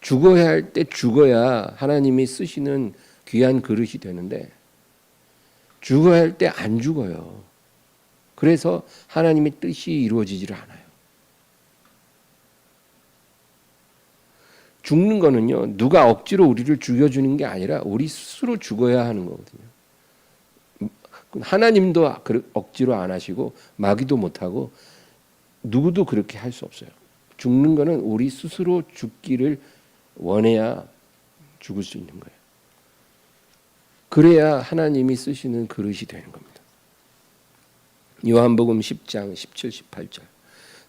죽어야 할 때 죽어야 하나님이 쓰시는 귀한 그릇이 되는데 죽어야 할 때 안 죽어요. 그래서 하나님의 뜻이 이루어지질 않아요. 죽는 거는요, 누가 억지로 우리를 죽여주는 게 아니라 우리 스스로 죽어야 하는 거거든요. 하나님도 억지로 안 하시고 마귀도 못하고 누구도 그렇게 할 수 없어요. 죽는 거는 우리 스스로 죽기를 원해야 죽을 수 있는 거예요. 그래야 하나님이 쓰시는 그릇이 되는 겁니다. 요한복음 10장 17, 18절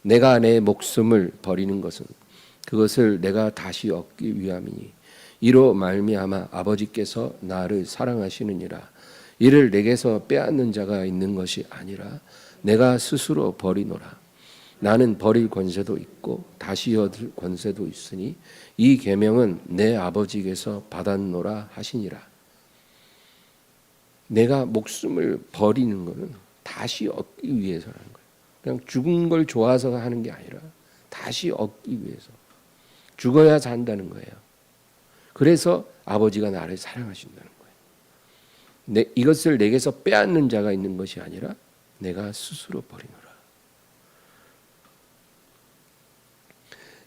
내가 내 목숨을 버리는 것은 그것을 내가 다시 얻기 위함이니 이로 말미암아 아버지께서 나를 사랑하시느니라. 이를 내게서 빼앗는 자가 있는 것이 아니라 내가 스스로 버리노라. 나는 버릴 권세도 있고 다시 얻을 권세도 있으니 이 계명은 내 아버지께서 받았노라 하시니라. 내가 목숨을 버리는 것은 다시 얻기 위해서라는 거예요. 그냥 죽은 걸 좋아서 하는 게 아니라 다시 얻기 위해서. 죽어야 산다는 거예요. 그래서 아버지가 나를 사랑하신다는 거예요. 이것을 내게서 빼앗는 자가 있는 것이 아니라 내가 스스로 버리노라.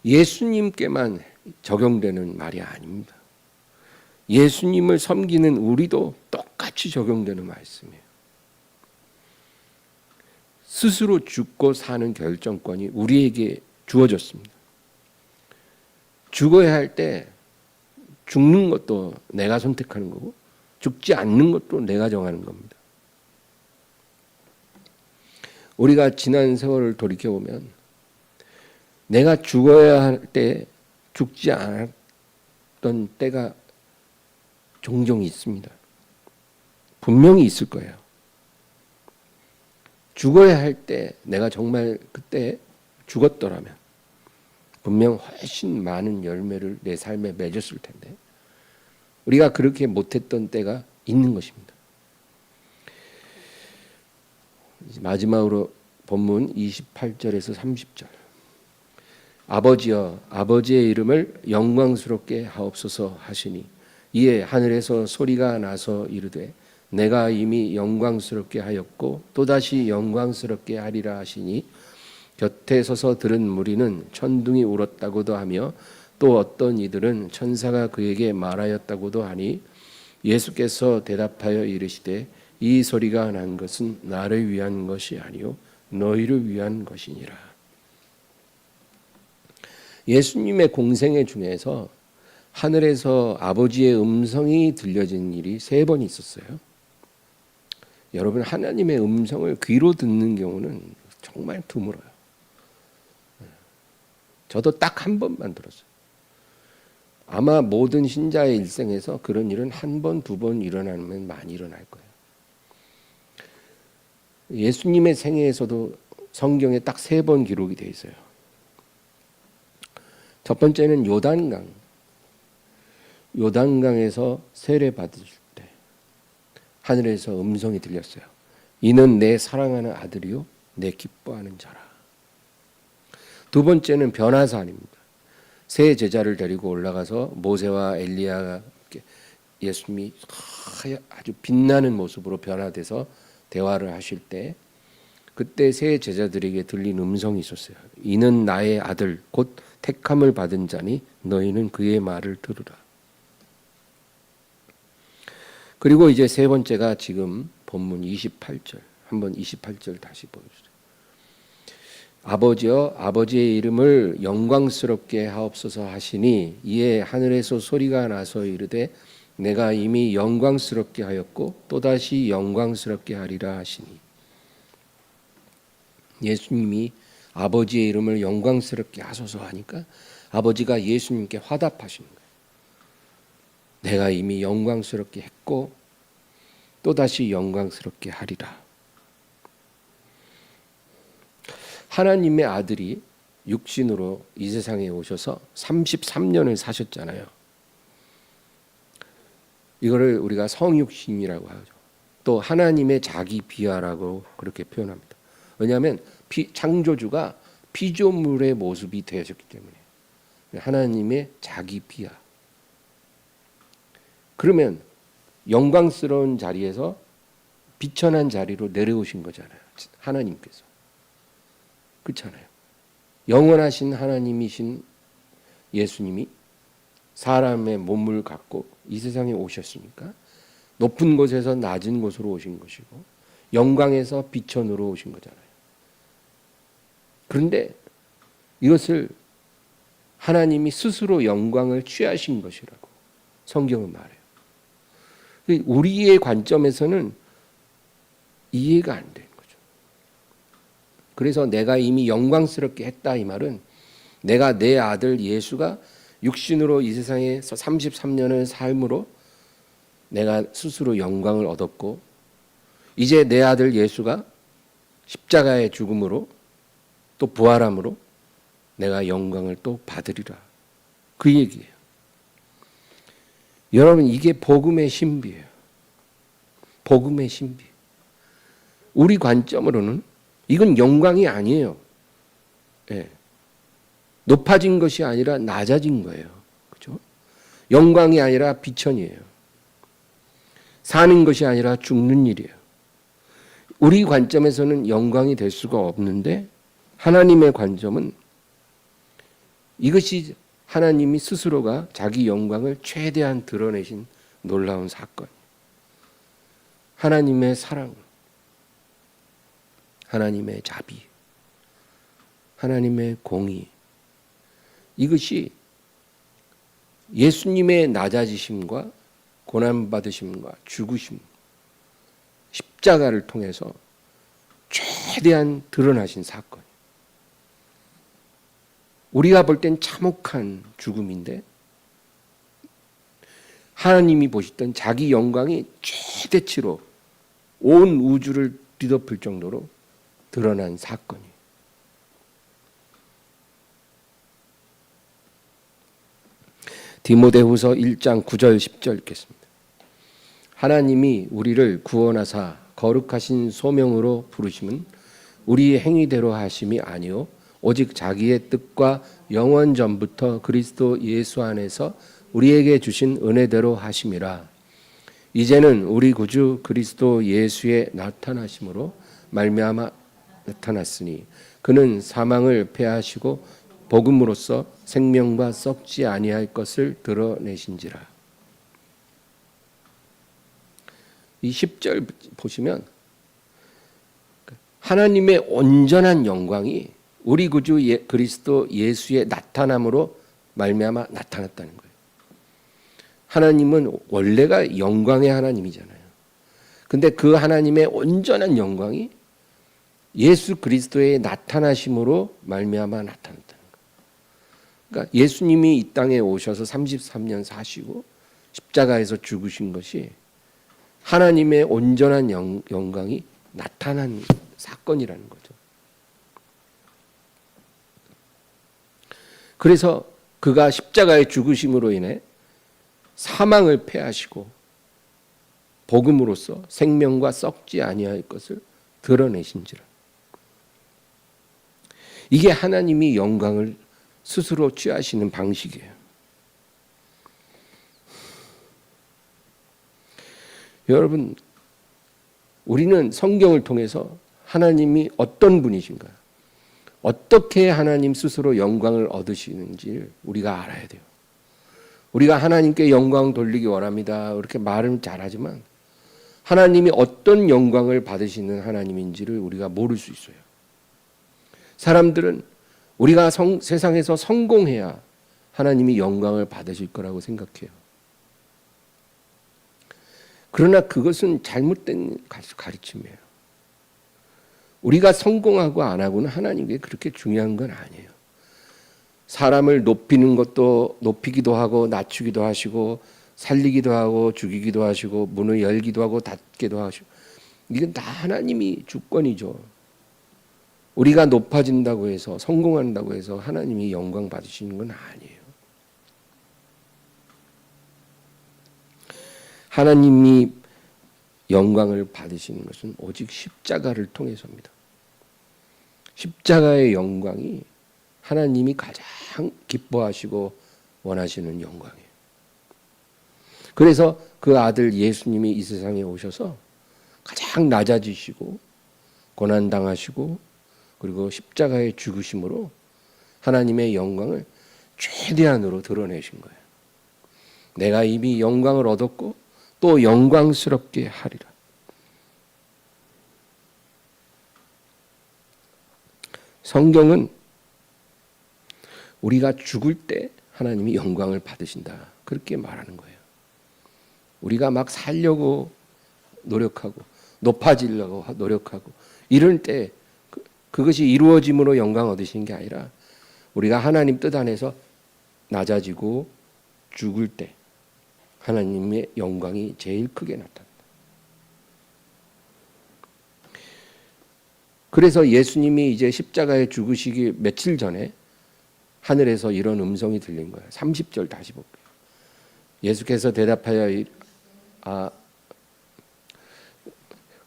예수님께만 적용되는 말이 아닙니다. 예수님을 섬기는 우리도 똑같이 적용되는 말씀이에요. 스스로 죽고 사는 결정권이 우리에게 주어졌습니다. 죽어야 할 때 죽는 것도 내가 선택하는 거고 죽지 않는 것도 내가 정하는 겁니다. 우리가 지난 세월을 돌이켜보면 내가 죽어야 할 때 죽지 않았던 때가 종종 있습니다. 분명히 있을 거예요. 죽어야 할 때 내가 정말 그때 죽었더라면 분명 훨씬 많은 열매를 내 삶에 맺었을 텐데 우리가 그렇게 못했던 때가 있는 것입니다. 마지막으로 본문 28절에서 30절 아버지여 아버지의 이름을 영광스럽게 하옵소서 하시니 이에 하늘에서 소리가 나서 이르되 내가 이미 영광스럽게 하였고 또다시 영광스럽게 하리라 하시니 곁에 서서 들은 무리는 천둥이 울었다고도 하며 또 어떤 이들은 천사가 그에게 말하였다고도 하니 예수께서 대답하여 이르시되 이 소리가 난 것은 나를 위한 것이 아니요 너희를 위한 것이니라. 예수님의 공생애 중에서 하늘에서 아버지의 음성이 들려진 일이 3번 있었어요. 여러분 하나님의 음성을 귀로 듣는 경우는 정말 드물어요. 저도 딱 한 번만 들었어요. 아마 모든 신자의 일생에서 그런 일은 1번, 2번 일어나면 많이 일어날 거예요. 예수님의 생애에서도 성경에 딱 3번 기록이 되어 있어요. 첫 번째는 요단강에서 세례 받으실 때 하늘에서 음성이 들렸어요. 이는 내 사랑하는 아들이요 내 기뻐하는 자라. 두 번째는 변화산입니다. 세 제자를 데리고 올라가서 모세와 엘리야가 예수님이 아주 빛나는 모습으로 변화돼서 대화를 하실 때 그때 세 제자들에게 들린 음성이 있었어요. 이는 나의 아들 곧 택함을 받은 자니 너희는 그의 말을 들으라. 그리고 이제 세 번째가 지금 본문 28절. 한번 28절 다시 보여주세요. 아버지여 아버지의 이름을 영광스럽게 하옵소서 하시니 이에 하늘에서 소리가 나서 이르되 내가 이미 영광스럽게 하였고 또다시 영광스럽게 하리라 하시니 예수님이 아버지의 이름을 영광스럽게 하소서 하니까 아버지가 예수님께 화답하시는 거예요. 내가 이미 영광스럽게 했고 또다시 영광스럽게 하리라. 하나님의 아들이 육신으로 이 세상에 오셔서 33년을 사셨잖아요. 이거를 우리가 성육신이라고 하죠. 또 하나님의 자기 비하라고 그렇게 표현합니다. 왜냐하면 창조주가 피조물의 모습이 되셨기 때문에 하나님의 자기 비하. 그러면 영광스러운 자리에서 비천한 자리로 내려오신 거잖아요. 하나님께서. 그렇잖아요. 영원하신 하나님이신 예수님이 사람의 몸을 갖고 이 세상에 오셨으니까 높은 곳에서 낮은 곳으로 오신 것이고 영광에서 비천으로 오신 거잖아요. 그런데 이것을 하나님이 스스로 영광을 취하신 것이라고 성경은 말해요. 우리의 관점에서는 이해가 안 되는 거죠. 그래서 내가 이미 영광스럽게 했다 이 말은 내가 내 아들 예수가 육신으로 이 세상에서 33년을 삶으로 내가 스스로 영광을 얻었고 이제 내 아들 예수가 십자가의 죽음으로 또 부활함으로 내가 영광을 또 받으리라. 그 얘기예요. 여러분 이게 복음의 신비예요. 복음의 신비. 우리 관점으로는 이건 영광이 아니에요. 예. 높아진 것이 아니라 낮아진 거예요. 그죠? 영광이 아니라 비천이에요. 사는 것이 아니라 죽는 일이에요. 우리 관점에서는 영광이 될 수가 없는데 하나님의 관점은 이것이 하나님이 스스로가 자기 영광을 최대한 드러내신 놀라운 사건. 하나님의 사랑, 하나님의 자비, 하나님의 공의. 이것이 예수님의 낮아지심과 고난받으심과 죽으심, 십자가를 통해서 최대한 드러나신 사건. 우리가 볼 땐 참혹한 죽음인데 하나님이 보시던 자기 영광이 최대치로 온 우주를 뒤덮을 정도로 드러난 사건이에요. 디모데후서 1장 9절 10절 읽겠습니다. 하나님이 우리를 구원하사 거룩하신 소명으로 부르심은 우리의 행위대로 하심이 아니요 오직 자기의 뜻과 영원 전부터 그리스도 예수 안에서 우리에게 주신 은혜대로 하심이라. 이제는 우리 구주 그리스도 예수의 나타나심으로 말미암아 나타났으니 그는 사망을 패하시고 복음으로써 생명과 썩지 아니할 것을 드러내신지라. 이 10절 보시면 하나님의 온전한 영광이 우리 구주 그리스도 예수의 나타남으로 말미암아 나타났다는 거예요. 하나님은 원래가 영광의 하나님이잖아요. 근데 그 하나님의 온전한 영광이 예수 그리스도의 나타나심으로 말미암아 나타났다는 거예요. 그러니까 예수님이 이 땅에 오셔서 33년 사시고 십자가에서 죽으신 것이 하나님의 온전한 영광이 나타난 사건이라는 거죠. 그래서 그가 십자가의 죽으심으로 인해 사망을 패하시고 복음으로써 생명과 썩지 아니할 것을 드러내신지라. 이게 하나님이 영광을 스스로 취하시는 방식이에요. 여러분, 우리는 성경을 통해서 하나님이 어떤 분이신가, 어떻게 하나님 스스로 영광을 얻으시는지를 우리가 알아야 돼요. 우리가 하나님께 영광 돌리기 원합니다. 이렇게 말은 잘하지만 하나님이 어떤 영광을 받으시는 하나님인지를 우리가 모를 수 있어요. 사람들은 우리가 세상에서 성공해야 하나님이 영광을 받으실 거라고 생각해요. 그러나 그것은 잘못된 가르침이에요. 우리가 성공하고 안 하고는 하나님께 그렇게 중요한 건 아니에요. 사람을 높이는 것도 높이기도 하고 낮추기도 하시고 살리기도 하고 죽이기도 하시고 문을 열기도 하고 닫기도 하시고, 이건 다 하나님이 주권이죠. 우리가 높아진다고 해서 성공한다고 해서 하나님이 영광 받으시는 건 아니에요. 하나님이 영광을 받으시는 것은 오직 십자가를 통해서입니다. 십자가의 영광이 하나님이 가장 기뻐하시고 원하시는 영광이에요. 그래서 그 아들 예수님이 이 세상에 오셔서 가장 낮아지시고 고난당하시고 그리고 십자가의 죽으심으로 하나님의 영광을 최대한으로 드러내신 거예요. 내가 이미 영광을 얻었고 또 영광스럽게 하리라. 성경은 우리가 죽을 때 하나님이 영광을 받으신다, 그렇게 말하는 거예요. 우리가 막 살려고 노력하고 높아지려고 노력하고 이럴 때 그것이 이루어짐으로 영광 얻으시는 게 아니라 우리가 하나님 뜻 안에서 낮아지고 죽을 때 하나님의 영광이 제일 크게 나타난다. 그래서 예수님이 이제 십자가에 죽으시기 며칠 전에 하늘에서 이런 음성이 들린 거예요. 30절 다시 볼게요. 예수께서 대답하여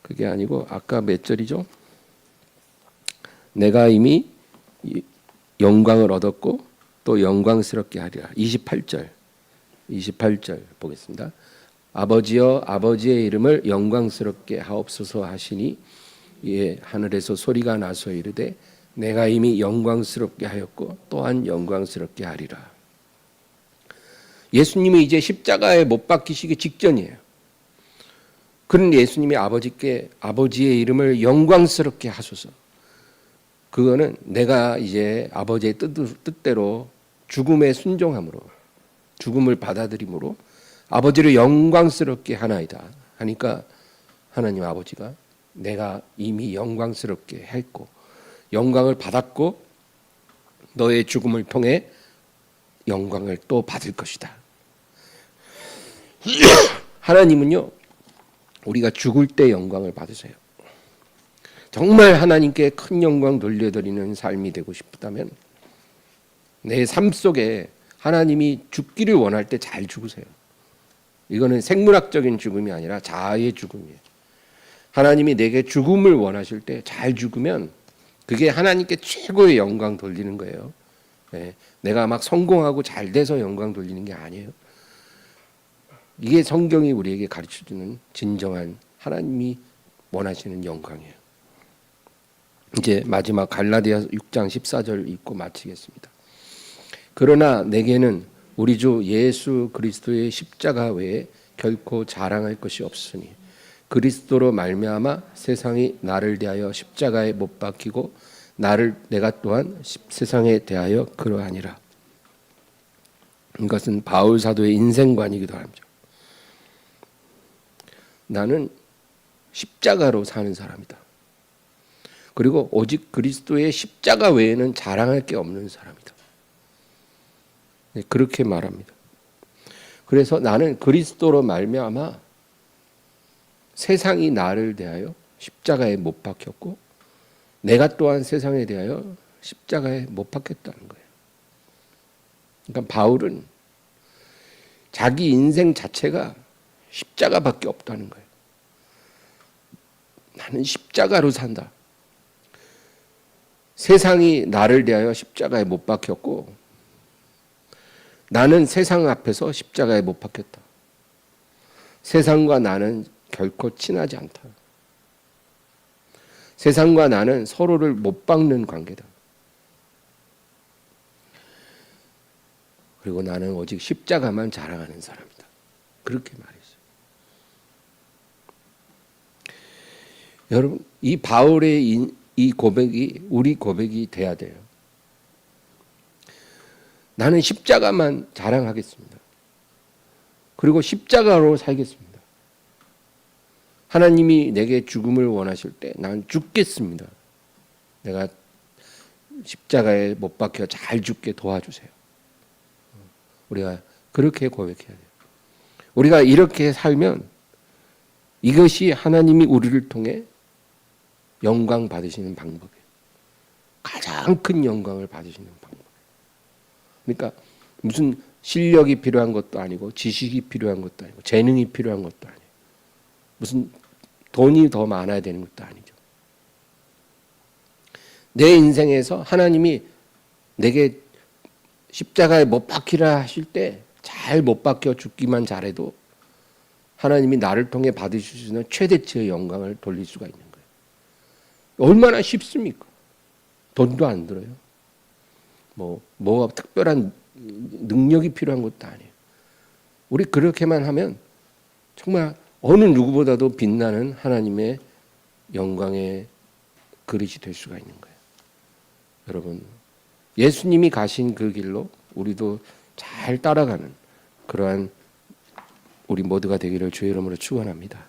그게 아니고 아까 몇 절이죠? 내가 이미 영광을 얻었고 또 영광스럽게 하리라. 28절 보겠습니다. 아버지여 아버지의 이름을 영광스럽게 하옵소서 하시니 예, 하늘에서 소리가 나서 이르되 내가 이미 영광스럽게 하였고 또한 영광스럽게 하리라. 예수님이 이제 십자가에 못 박히시기 직전이에요. 그런 예수님이 아버지께 아버지의 이름을 영광스럽게 하소서. 그거는 내가 이제 아버지의 뜻대로 죽음에 순종함으로 죽음을 받아들임으로 아버지를 영광스럽게 하나이다 하니까 하나님 아버지가 내가 이미 영광스럽게 했고 영광을 받았고 너의 죽음을 통해 영광을 또 받을 것이다. 하나님은요, 우리가 죽을 때 영광을 받으세요. 정말 하나님께 큰 영광 돌려드리는 삶이 되고 싶다면 내 삶 속에 하나님이 죽기를 원할 때 잘 죽으세요. 이거는 생물학적인 죽음이 아니라 자아의 죽음이에요. 하나님이 내게 죽음을 원하실 때 잘 죽으면 그게 하나님께 최고의 영광 돌리는 거예요. 네, 내가 막 성공하고 잘 돼서 영광 돌리는 게 아니에요. 이게 성경이 우리에게 가르쳐주는 진정한 하나님이 원하시는 영광이에요. 이제 마지막 갈라디아 6장 14절 읽고 마치겠습니다. 그러나 내게는 우리 주 예수 그리스도의 십자가 외에 결코 자랑할 것이 없으니 그리스도로 말미암아 세상이 나를 대하여 십자가에 못 박히고 내가 또한 세상에 대하여 그러하니라. 이것은 바울 사도의 인생관이기도 합니다. 나는 십자가로 사는 사람이다. 그리고 오직 그리스도의 십자가 외에는 자랑할 게 없는 사람이다. 그렇게 말합니다. 그래서 나는 그리스도로 말미암아 세상이 나를 대하여 십자가에 못 박혔고 내가 또한 세상에 대하여 십자가에 못 박혔다는 거예요. 그러니까 바울은 자기 인생 자체가 십자가밖에 없다는 거예요. 나는 십자가로 산다. 세상이 나를 대하여 십자가에 못 박혔고 나는 세상 앞에서 십자가에 못 박혔다. 세상과 나는 결코 친하지 않다. 세상과 나는 서로를 못 박는 관계다. 그리고 나는 오직 십자가만 자랑하는 사람이다. 그렇게 말했어요. 여러분, 이 바울의 이 고백이 우리 고백이 돼야 돼요. 나는 십자가만 자랑하겠습니다. 그리고 십자가로 살겠습니다. 하나님이 내게 죽음을 원하실 때 난 죽겠습니다. 내가 십자가에 못 박혀 잘 죽게 도와주세요. 우리가 그렇게 고백해야 돼요. 우리가 이렇게 살면 이것이 하나님이 우리를 통해 영광 받으시는 방법이에요. 가장 큰 영광을 받으시는 방법. 그러니까 무슨 실력이 필요한 것도 아니고 지식이 필요한 것도 아니고 재능이 필요한 것도 아니에요. 무슨 돈이 더 많아야 되는 것도 아니죠. 내 인생에서 하나님이 내게 십자가에 못 박히라 하실 때 잘 못 박혀 죽기만 잘해도 하나님이 나를 통해 받으실 수 있는 최대치의 영광을 돌릴 수가 있는 거예요. 얼마나 쉽습니까? 돈도 안 들어요. 뭐가 특별한 능력이 필요한 것도 아니에요. 우리 그렇게만 하면 정말 어느 누구보다도 빛나는 하나님의 영광의 그릇이 될 수가 있는 거예요. 여러분, 예수님이 가신 그 길로 우리도 잘 따라가는 그러한 우리 모두가 되기를 주의 이름으로 축원합니다.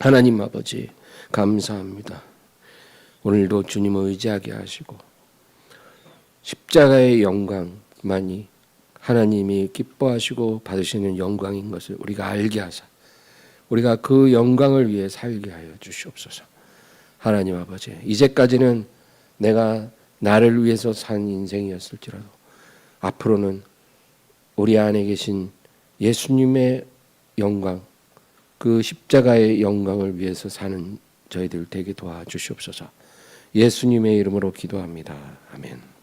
하나님 아버지 감사합니다. 오늘도 주님을 의지하게 하시고 십자가의 영광만이 하나님이 기뻐하시고 받으시는 영광인 것을 우리가 알게 하사 우리가 그 영광을 위해 살게 하여 주시옵소서. 하나님 아버지, 이제까지는 내가 나를 위해서 산 인생이었을지라도 앞으로는 우리 안에 계신 예수님의 영광, 그 십자가의 영광을 위해서 사는 저희들 되게 도와주시옵소서. 예수님의 이름으로 기도합니다. 아멘.